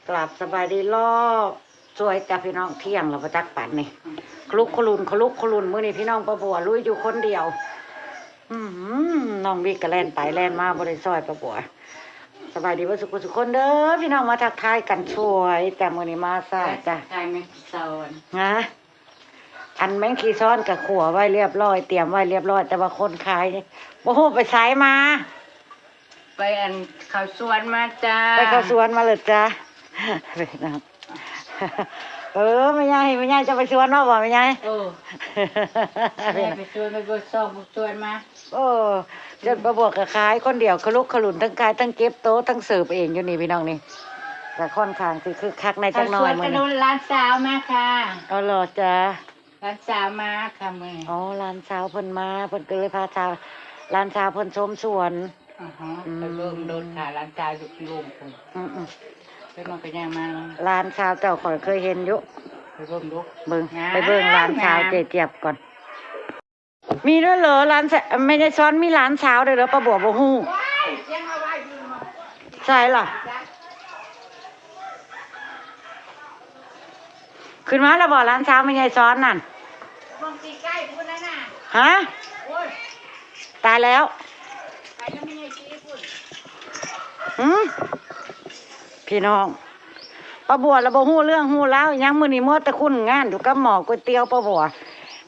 กลับสบายดีรอบสวยจ้ะพี่น้องเที่ยงเราประจักปันนี่คลุกขลุนมื้อนี้พี่น้องประบัวลุยอยู่คนเดียวน้องบิ๊กก็แล่นไปแล่นมาบริซอยประบัวสบายดีว่าสุขคนเด้อพี่น้องมาทักทายกันช่วยแต่มื้อนี้มาซะจ้ะใช่แมงกีซ้อนนะอันแมงคีซ้อนกับขัวไว้เรียบร้อยเตรียมไว้เรียบร้อยแต่ว่าคนขายบ่ฮู้ไปไสมา ไปอันเขาสวนมาจ้าไปเข้าสวนมาเลยจ้าไปนะไม่ใช่จะไปสวนเนาะบ่ไม่ใช่ไปสวนไปบดซอกบดสวนมาจนประบวกกับขายคนเดียวขลุกขลุ่นทั้งขายทั้งเก็บโต๊ะทั้งเสิร์ฟเองอยู่นี่พี่น้องนี่แต่ค่อนข้างคือคักในจังน้อยมื้อนี้ร้านสาวมาค่ะเหรอจ้าร้านสาวมาค่ะมื้อร้านสาวเพิ่นมาเพิ่นก็เลยพาสาวร้านสาวเพิ่นชมสวนไปเบิ่งโดนค่ะร้านสาวอยู่ลุมพุ่นไปมองไปย่างมาร้านสาวเจ้าข่อยเคยเห็นอยู่ไปเบิ่งดูไปเบิ่งร้านสาวเจี๊ยบก่อนมีด้วยเหรอร้านไม่ได้ซ้อนมีร้านสาวด้วยเหรอป้าบัวบ่ฮู้ใช่ล่ะขึ้นมาแล้วบ่ร้านสาวไม่ใช่ซ้อนนั่นมองตีใกล้พุ่นนั่นน่ะฮะตายแล้วพี่น้องป้าบัวเราบ่ฮู้เรื่องฮู้แล้วยังมื้อนี้มัวแต่คุ้นงานอยู่กับหมอก๋วยเตี๋ยวป้าบัว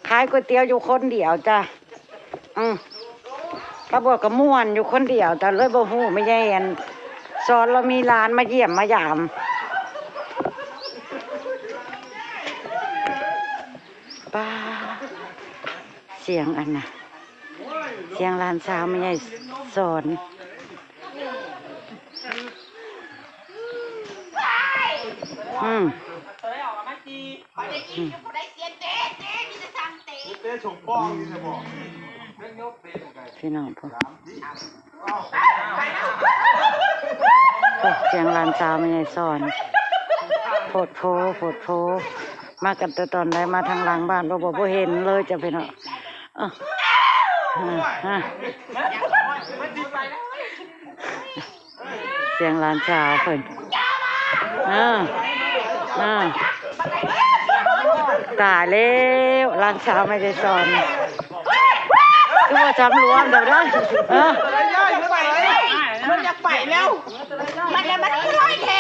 ขายก๋วยเตี๋ยวอยู่คนเดียวจ้ะป้าบัวก็ม่วนอยู่คนเดียวแต่เลยบ่ฮู้ไม่ใช่อันสอนเรามีร้านมาเยี่ยมมายามป้าเสียงอันน่ะเสียงร้านสาวไม่ใช่สอนพี่น้องพ่อเสียงร้านสาวไม่ใช่สอนโพดโพมากันแต่ตอนใดมาทางหลังบ้านบ่เห็นเลยจะพี่น้องเสียงร้านสาวเพิ่นตายแล้วร้านสาวไม่ได้สอนคือว่าจำรวมเดี๋ยวนะมันจะไปแล้วมันค่อยแท้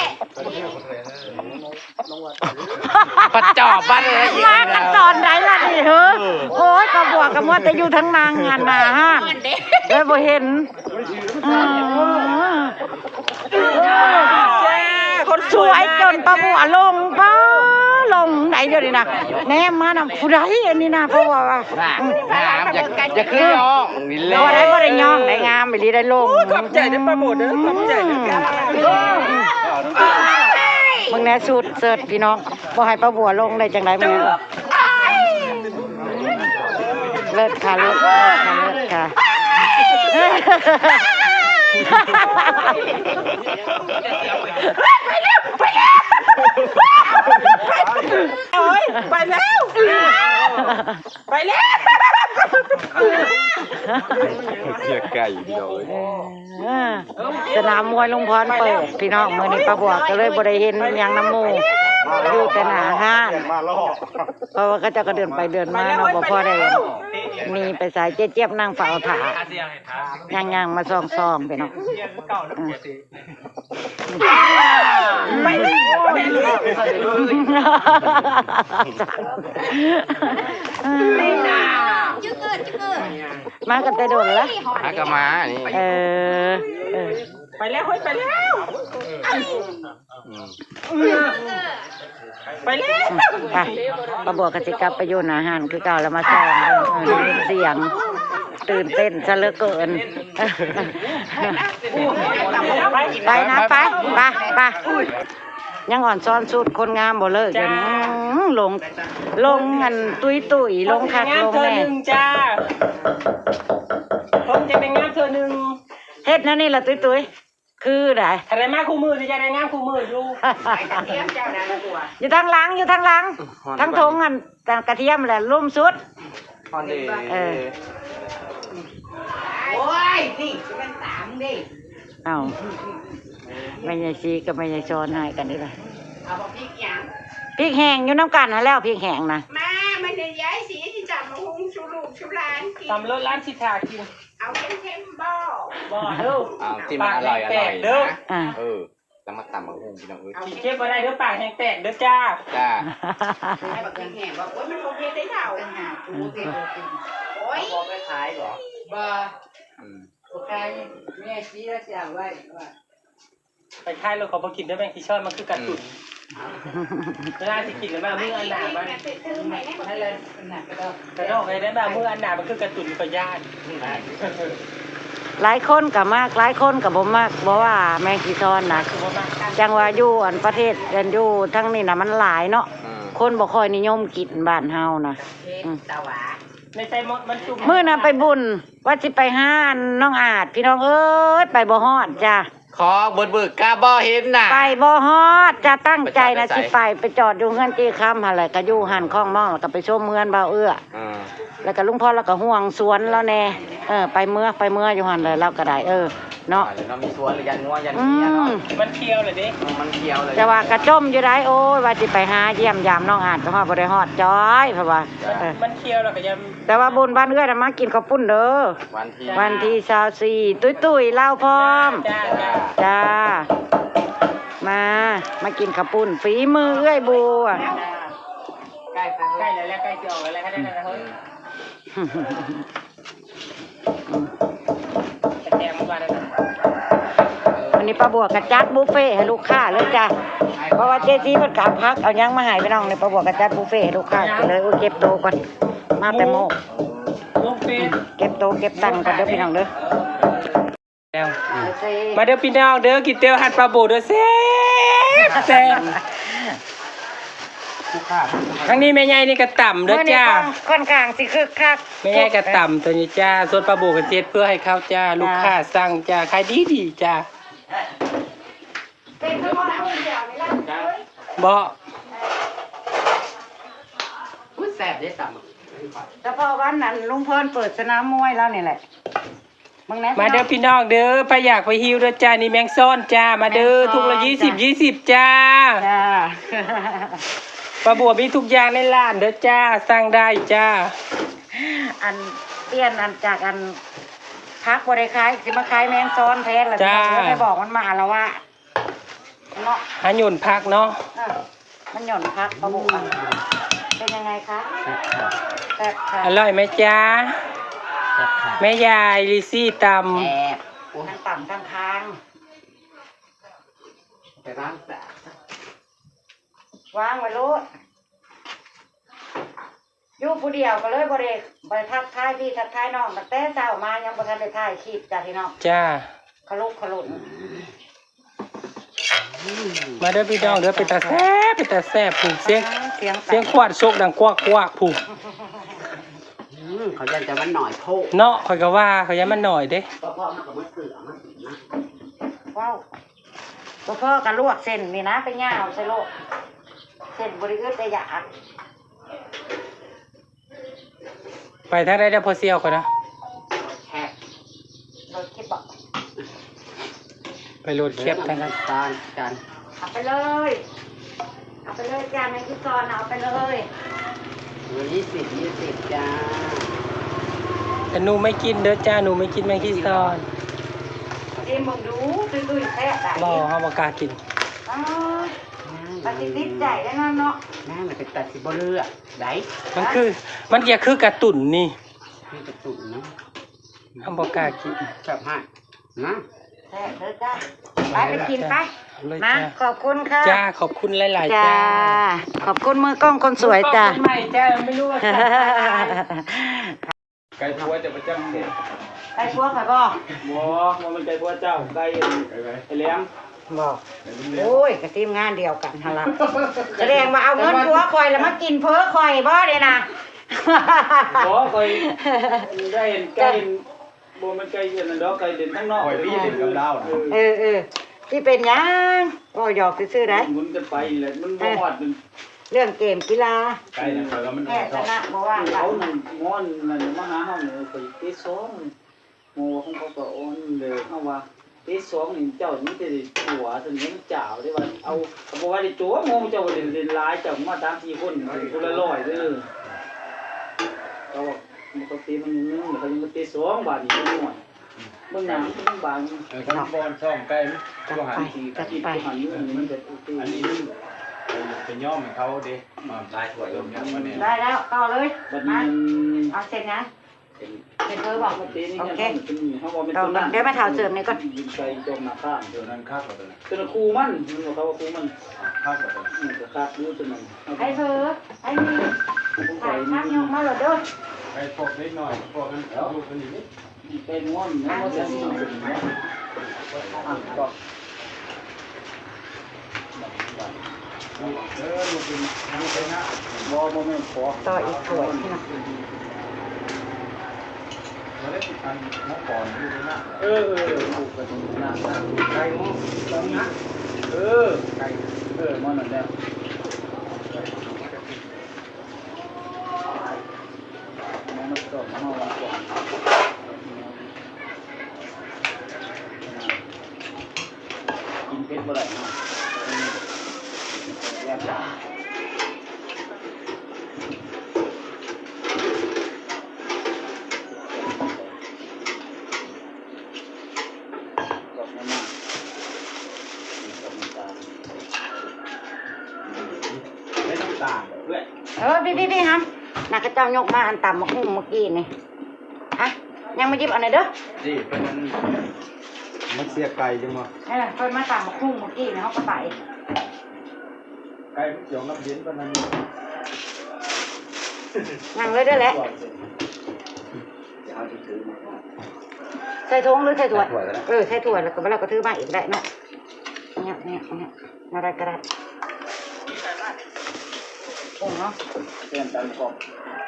ปัดจอบบ้านเลยมากันตอนไหนล่ะนี่เฮ้อโอ้ยกระบวกกระมวดแต่อยู่ทั้งนางงานมาฮะเลยบ่เห็นคนสวยจนประบัวลงไหนเดี๋ยวนี้นะแนมมานำผู้ใดอันนี้นะเพราะว่าจะขึ้นย่องนี่เลยบ่ได้ย่องได้งามไปรีได้ลงขอบใจได้ประโมทเด้อขอบใจมึงแน่สุดเสิร์ชพี่น้องบ่ให้ประบัวลงได้จังได๋มึงเลิศค่ะไปแล้วเสียไก่พี่น้องสนามมวยลุงพรเปิดพี่น้องมื้อนี้ป้าบัวก็เลยบ่ได้เห็นหยังน้ำหมู่อยู่แต่หน้าห้านเพราะว่าเขาจะก็เดินไปเดินมาเนาะบ่พอได้มีไปสายเจี๊ยบนั่งเฝ้าถาย่างมาซองพี่น้องมากันแต่โดนละมาก็มานี่ไปแล้วไปแล้วป้าบัวกสิกลับไปอยู่อาหารคือเก่าแล้วมาซ้อมเสียงตื่นเต้นซะเหลือเกินไปนะไปยังอ่อนซ้อนสุดคนงามบ่เลิกกันลงอันตุยลงคักลงแน่จ้าผมจะเป็นงามเธอหนึ่งเฮ็ดนั่นนี่ละตุยคือไหนอะไรมาคู่มือจะได้งามคู่มืออยู่อยู่ทางหลังทั้งทงอันกระเทียมแหละลุ่มสุดโอ้ยนี่เป็น3ดิไม่ใช่ซีกับไม่ใช่ช้อนให้กันนี่แหละ เอาบอกพริกหยัง พริกแห้งอยู่น้ำกันหาแล้วพริกแห้งนะ มามันจะย้ายสีที่จับมาหุงชูลูกชูหลานกิน ตำรถร้านชิทากิน เอาเค็มๆบ่ บ่เด้อ เอาที่มันอร่อยนะ อ่า แล้วมาตำมะฮุ่งพี่น้องเอ้ย กินเก็บมาได้เด้อปากแห้งแตกเด้อจ้า จ้า ให้บักแห้งๆบอกโอ้ยมันโอเคได้เท่าโอ้ย บอกไปขายบ่บ่ อืม โอเคแม่ชี้แล้วจะเอาไว้ว่าไปขายรถเขาบ่กินได้แม่งที่ชอบมันคือการตุ๋นเวลาสิกินแล้วมามืออันหนามันให้เลยกระดอกให้ได้มามืออันหนามันคือกระตุ๋นกับญาติ หลายคนกับมากหลายคนกับบ่มากบ่ว่าแมงกีซอนนะจังว่าอยู่อันประเทศอันอยู่ทั้งนี้นะมันหลายเนาะ อืม คนบ่ค่อยนิยมกินบ้านเฮานะ ตาหวา ในใจมันจุ่ม มื้อน่ะไปบุญว่าสิไปหาอันน้องอาจพี่น้องเอ้ยไปบ่ฮอดจ้ะ ขอเบิดกาบ่เห็นน่ะ ไปบ่ฮอดจะตั้งใจนะ ไปจอด สิ ไส ไปจอดอยู่เฮือนจีคำหั่นแหละก็อยู่หันข้องมองแล้วก็ไปชมเมืองบ่าวเอื้อ อืม แล้วก็ลุงพ่อแล้วก็ห่วงสวนแล้วแน่ไปเมื่ออยู่หันเลยเราก็ได้เนาะ เรามีสวนหรือยันงัวยัน อื เมียเนาะ ม มันเคี้ยวเลยดิ มันเคี้ยวเลย แต่ว่ากระจมอยู่ได้โอ้ยว่าสิไปหาเยี่ยมยามน้องอาจก็ฮอดบ่ได้ฮอดจ้อยเพราะว่ามันเคี้ยวแล้วก็ยัง แต่ว่าบุญบ้านเอื้อน่ะมากินข้าวปุ้นเด้อ วันที่ วันที่24ตุ้ยๆเล่าพร้อม จ้า จ้ามากินข้าวปุ้นฝีมือเอื้อยบัว ใกล้แล้วใกล้จะออกแล้วก็ได้นะเฮ้ยแกงเมื่อวานนั้น วันนี้ป้าบัวกระจัดบุฟเฟ่ให้ลูกค้าเลยจ้ะเพราะว่าเจ๊ซีเพิ่นกลับพักเอายังมาให้พี่น้องในป้าบัวกระจัดบุฟเฟ่ให้ลูกค้าไปเลยโอ้ยเก็บโตะก่อนมาแต่โมก ลูกปีน เก็บโตะเก็บตังค์ก่อนเด้อพี่น้องเด้อ แล้วมาเด้อพี่น้องเด้อกินเตี๋ยวหัดปลาโบเด้อแซ่บแซ่บครั้งนี้แม่ใหญ่นี่ก็ต่ำเด้อจ้า ค่อนข้างสิคึกคัก แม่ใหญ่ก็ต่ำตัวนี้จ้าส่วนปลาโบก็เจ็ดเพื่อให้เข้าจ้าลูกค้าสั่งจ้าขายดีจ้า เป็นทั้งหมดเอาเดียวนี่ล่ะ บ่ อุ้ยแสบได้ต่ เฉพาะวันนั้นลุงพรเปิดสนามมวยแล้วนี่แหละมึงแน่ มาเด้อพี่น้องเด้อไปอยากไปฮิวเด้อจ้านี่แมงซ่อนจ้ามาเด้อทุกละ20จ้า จ้า ปลาบัวมีทุกอย่างในร้านเด้อจ้าสั่งได้จ้า อันเปลี่ยนอันจากอันพักบริขายสิมาขายแมงซ้อนแทนเลยไม่บอกมันมาแล้วว่าเนาะ หาหยุ่นพักเนาะ มันหย่อนพักประบุเป็นยังไงคะแซ่บค่ะ อร่อยไหมจ้าแม่ยายลิซี่ต ำแอบ ทั้งต่ำทั้งค้าง ไปร้านแสบ วางไว้ลูกอยู่ผู้เดียวก็เลยบริบริทักทายพี่ทักทายน้องตั้งแต่เช้ามายังบริทันได้ถ่ายคลิปจ้ะพี่น้อง ำจ้า ขลุกขลุ่น มาเด้อพี่น้องเด้อเป็นตาแซ่บเป็นตาแซ่บผูกเสียง เสียง เสียงควาดโชกดังกวักกวักผูก เขายันจะมันหน่อยโพก เนาะคอยก็ว่าเขาย้มันหน่อยเด้ เพราะพ่อมันกับมันเสือมันนะ ว้าวพ่อกันลวกเส้นนี่นะไปย่างใส่โลกเส้นบริเวณได้อยาก ไปทางใดได้พอเซียวก่อนนะ แค่ โดนคิดบอก ไปโหลดเคียบทางนั้น ตอนกัน เอาไปเลยจานในที่ซอนเอาไปเลย 20จ้า แต่หนูไม่กินเด้อจ้าหนูไม่กินแมงคีซอน ดีมึงดูตุ้ยๆแท้ได้ บ่เฮาบ่กล้ากิน ปฏิทินใจได้นั่นเนาะ แม่มันเป็นตัดสิบเลือได้ มันอย่าคือกระตุ่นนี่ นี่กระตุ่นนะ เฮาบ่กล้ากิน แบบให้นะ แท้เด้อจ้าไปกินไป เลย นะ จ้า ขอบคุณค่ะ จ้าขอบคุณหลายๆ จ้า จ้า ขอบคุณมือกล้องคนสวยจ้า ขอบคุณใหม่จ้าไม่รู้ว่าจะ ไก่พัวจะประจำเด็ด ไอ้พวกใครบอก มันไก่พัวเจ้าไก่ไอ้เลี้ยง บอกโอ้ยกับทีมงานเดียวกันฮะล่ะแสดงมาเอาเงินพัวคอยแล้วมากินเพ้อคอยบ่เดี๋ยวนะ บ่เคยได้เห็นไก่บ่มันไก่เห็นนั่นดอกไก่เด่นทั้งนอก โอ้ยพี่เด่นกับดาวนะ ที่เป็นหยังก็หยอกซื่อๆได้ หมุนกันไปแหละมันบ่ฮอดมัน เรื่องเกมกีฬา ไก่เนี่ยแล้วมัน แพ้ชนะบ่ว่ากั เขา น นั่นงอนนั่นมาหาเฮาเนี่ยไปตีซ้อมโมของเขาก็โอนเด้อเฮาว่าไป ที่สองนี่เจ้านี่จะหัวตัวนี้มันจ่าวได้ว่าเอาบอกว่าได้โจ้มองเจ้าเล่นร้ายเจ้ามา3-4คนคนละ100เด้อเขาบอกมันตีมันนึงเขายังมาตี2บาทนี่หน่อยเบิ่งหนังมันบาง ทั้งบอลช่องใกล้ จัด ก็หั ไป นที จัดไป หันอยู่มันจะตี อันนี้เป็นย่อมของเขาดิมาลายถั่วลมยักษ์มาเนี่ย ได้แล้วต่อเลย บัด มา นี้ เอาเสร็จนะเป็นเธอบอก มันตีนี่ โอ ยัง เค มันเป็นเฮาบ่เป็น ต่อ ตัว ก่อ นั้น น เดี๋ยวมาถามเสริมนี่ก่อน ยิงไกลจมหน้าข้าง เดี๋ยวนั้นคาดกว่าตัวนั้น ตัวครูมันมันเขาว่าครูมัน คาดกว่าตัวนั้น นี่ก็คาดรู้ตัวนั้น ให้เธอให้มี ผมไป ถ่ายภาพยกมาหลดเด้อ ไปพวกเล็กหน่อยพวกนั้นเอาลูกกันอีกนิด ไปนวลนะว่าจะสิก็ ลูกเป็นลูกเป็นนะ บ่แม่นขอ ต่ออีกถ้วยพี่น้อง มาเล่นอันน้องก่อนลูกเป็นนะ ถูกกันตรงนั้น ไก่มุ้งตรงนะ ไกลมันนั่นแหละมันก็มาวันก่อนกินเป็ดบ่ได้นะแย่จ้าไม่ต้องต่างเพื่อน พี่ครับนักเจ้ายกมาอันต่ำมาคุ้มเมื่อกี้นี่ฮะยังไม่ยิบเอาไหนเด้อ นี่เป็นมันเสียไก่จังมั้ง เพิ่นมาต่ำมาคุ้มเมื่อกี้นี่เขาก็ไป ไก่เกี่ยวกับเย็นปะนั้น นั่งเลยได้แหละใส่ถุงหรือใส่ถ้วยใส่ถ้วยแล้วก็เวลาก็ถือมาอีกได้เนาะเนี่ยอะไรก็ได้โอ้เนาะ เต้นกันกอบ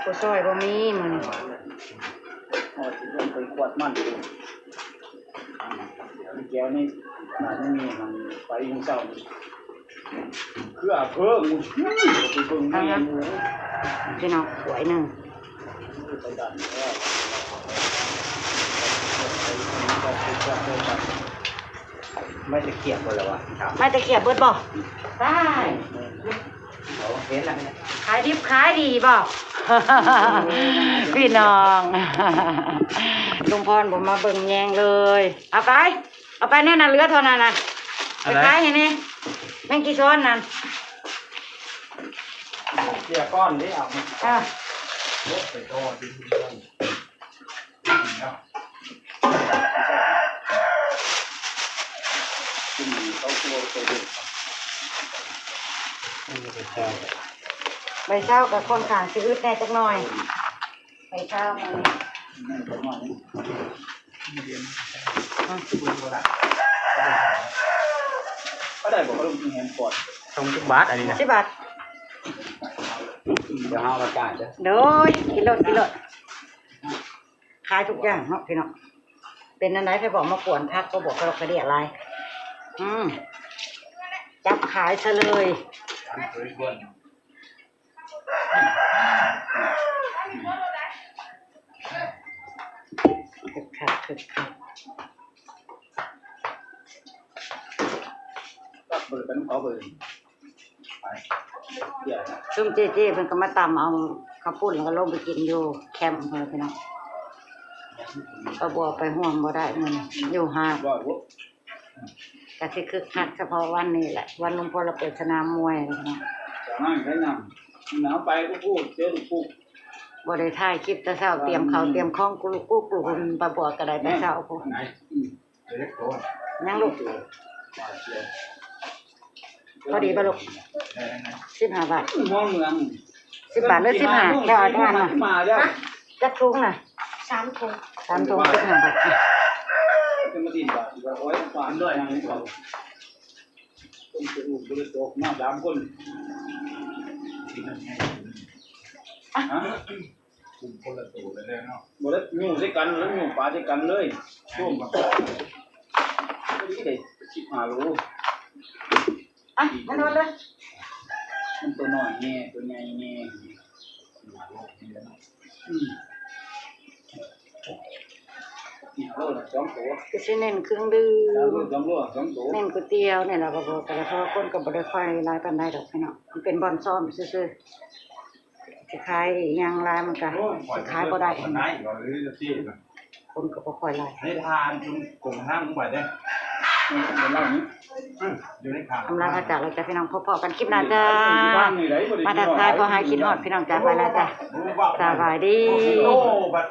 ผู้ซอยบ่มีมื้อนี้ เอาสิลงไปขวดมันดูแก้วนี่น่าจะมีมันไปยุงเศร้าคือเพิ่มไปเบิ่งแม่หมู พี่น้องสวยหนึง ไปดันแล้ว ไม่จะเกี่ยวกันแล้ววะครับ มาตะเกียบเบิดบ่ได้ เห็นแล้ว ขายดิบขายดีบ่ พี่น้องลุงพรผมมาเบิ่งแยงเลยเอาไปแน่น่ะเหลือเท่านั้นน่ะไปขายให้นี่แม่งกี่ช้อนนั่น เกี่ยก้อนนี่เอามา อ่ะ ไปโตดิ้น กินเขาตัวตัวเด็ก ใบเช้ากับคนขางสิอึดแน่จักหน่อยใบเช้ามัน นั่นประมาณนี้ก็ได้บอกว่าลุงแฮมก่อน ตรงทุกบาทอันนี้นะ 10 บาท เดี๋ยวเอาประกาศจ้ะ โดยกิโลขายทุกอย่างเนาะพี่น้องเป็นอันไหนใครบอกมากวนพักก็บอกกระดกกระเดียอะไรจับขายซะเลยคึกคัก ก็เปิดเป็นเขาเปิดเดี๋ยว ซุ่มเจ๊เพิ่นก็มาตำเอาข้าวปุ้นแล้วก็ลงไปกินอยู่แคมป์เพิ่นพี่น้องก็บัวไปห่วงบ่ได้มื้อนี้อยู่หาด ร้อยวุ้ ก็สิคึกคักเฉพาะวันนี้แหละวันลุงพลเราเปิดสนามมวยพี่น้อง จากนั้นใช้น้ำหนาวไปก็พูดเจอลูกพูด บ่ได้ถ่ายคลิปแต่เช้าเตรียมข้าวเตรียมของกูลูกเพิ่นปลาบัวก็ได้แต่เช้าพุ่น ไหนเล็กโต ยังลูกพอดีป่ะลูก15 บาท มองเมือง 10 บาทหรือ15แล้วเอาทานมา มาแล้ว จักถุงน่ะ3 ถุง15 บาท จะมาติดบาทว่าโอ้ยฝานด้วยอย่างนี้เขาต้องจะรูปบริโภคมา3คนฮะ คุมคนละตัวเลยเนาะ บ่ได้อยู่ด้วยกันแล้วอยู่ป่าด้วยกันเลยช่วงนี้ได้15โล อ่ะมาโดนเลย มันตัวน้อยแง่ตัวใหญ่แง่อีก ลละ2ตัว ก็สิเน้นเครื่องดื่ม 2โล2ตัว เน้นก๋วยเตี๋ยวเนี่ยล่ะบ่ก็เพราะว่าคนก็บ่ได้ค่อยหลายปานใดดอกพี่น้องมันเป็นบ่อนซ่อมซื่อๆสิขายอิหยังหลายมันก็สิขายบ่ได้ คนไหนก็หรือจะที่ คนก็บ่ค่อยหลาย ให้ทานจุ่มกลุ่มห้ามลงไปได้ เป็นเล่านี้ อยู่ในข่าว อำลาพระจากเราจ้ะพี่น้องพบกันคลิปหน้าจ้ามาทักทายขอให้คิดฮอดพี่น้องจ้าไปแล้วจ้ะสบายดี โอ้บัด